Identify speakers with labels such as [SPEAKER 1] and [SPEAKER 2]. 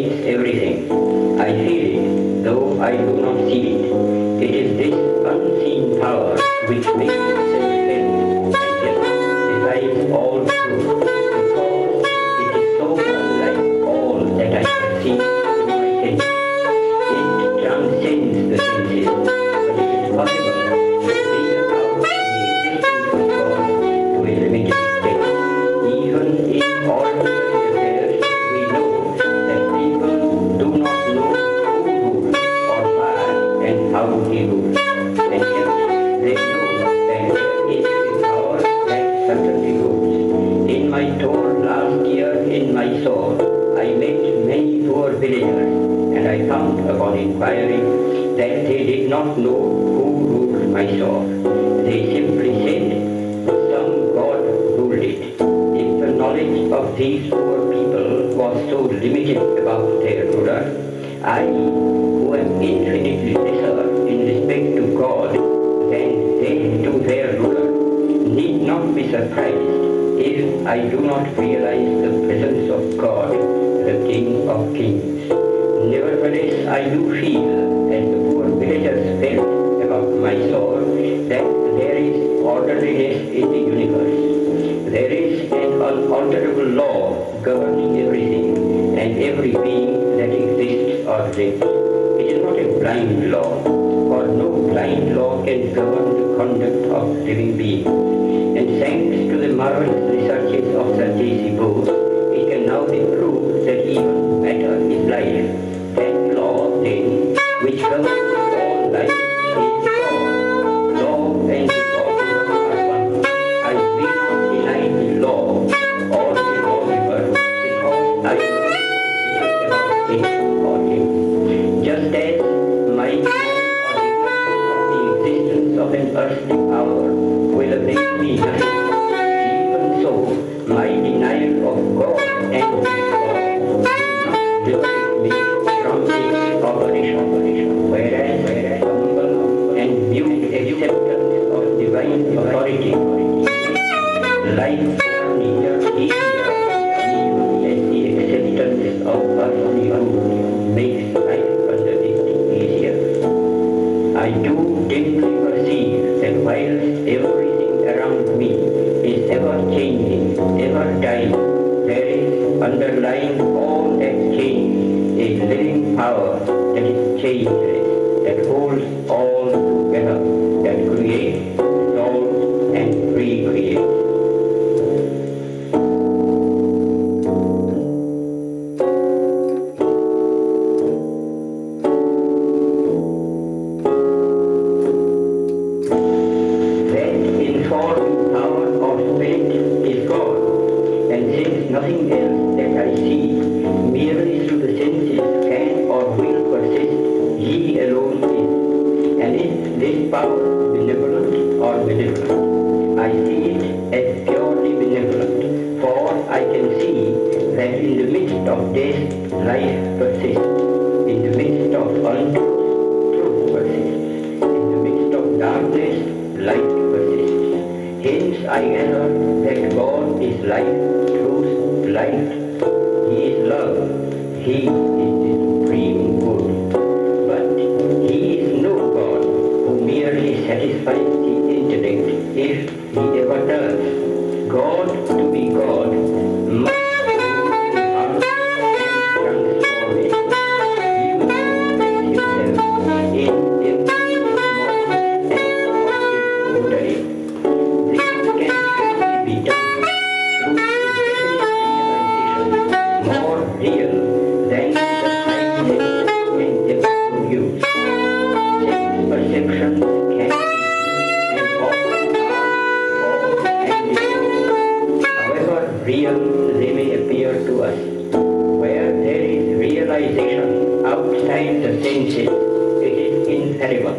[SPEAKER 1] pervades everything. I feel it, though I do not see it. It is this unseen power which makes itself felt and yet defies all truth, because it is so unlike all that I perceive through my senses. It transcends the senses, but it is possible to bring about the existence of God to a limited extent. Even in ordinary affairs, we know that people do not know who rules or why and how he rules, and yet they know that there is a power that certainly rules. In my tour last year in Mysore, I met many poor villagers, and I found upon inquiry that they did not know who ruled Mysore. They simply said some god ruled it. If the knowledge of these poor people was so limited about their ruler, I, who am infinitely lesser in respect to God than they to their ruler, need not be surprised if I do not realize the presence of God, the King of Kings. Nevertheless, I do feel, as the poor villagers felt about Mysore, that there is orderliness in the universe. There is an unalterable law governing everything and every being that exists or lives. It is not a blind law, for no blind law can govern the conduct of living beings. And thanks to the marvelous researches of Sir J.C. Bose, it can now be proved that even matter is life. That law, then, which governs all life, is God. Law and the lawgiver are one. I may not deny the law or the lawgiver because I know little about it or him. Just as my denial or ignorance of the existence of an earthly power will affect me nothing, even so, my denial of God and His law will not liberate me from its operation, whereas humble and mute acceptance of divine authority makes life neither easier, even as the acceptance of earthly rule makes life under it easier. I do dimly perceive that whilst everything around me is ever changing, ever dying, there is underlying all that change a living power that is changeless, that holds all together, that creates, dissolves, and recreates. Nothing else that I see merely through the senses can or will persist, He alone is. And is this power benevolent or malevolent? I see it as purely benevolent, for I can see that in the midst of death, life persists. In the midst of untruth, truth persists. In the midst of darkness, light persists. Hence I gather that God is life, truth, light. He is love. He is the supreme good. But He is no God who merely satisfies the intellect if He ever does. God, to be God, must move the heart and transform it. He must express Himself in every small act of His brutally. This can only be done through more real than the time sense and depth of use. Sense perceptions can be and often are false and delusive, however real they may appear to us. Where there is realization outside the senses, it is infallible.